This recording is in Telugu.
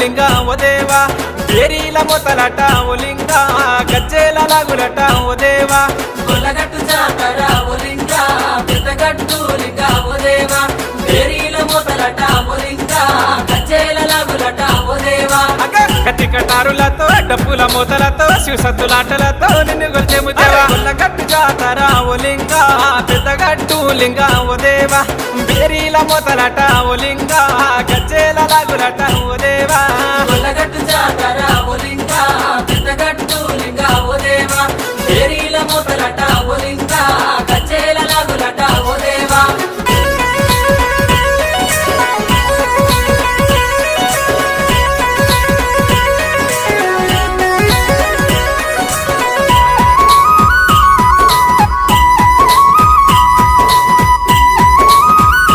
లింగ ఓ దేవా బేరీల మొతలట ఓ లింగ గజ్జేల లాగులట ఓ దేవా కొల్లగట్టు జాతర ఓ లింగ పెద్దగట్టు లింగ ఓ దేవా బేరీల మొదలట ఓ లింగ గజ్జేల లాగులట ఓ దేవా కత్తి కటారులతో డప్పుల మూతలతో శివసత్తులాటలతో నిన్ను గొల్చెము దేవా కొల్లగట్టు జాతర ఓ లింగ పెద్దగట్టు లింగ ఓ దేవా బేరీల మొతలట ఓ లింగ గజ్జేల లాగులట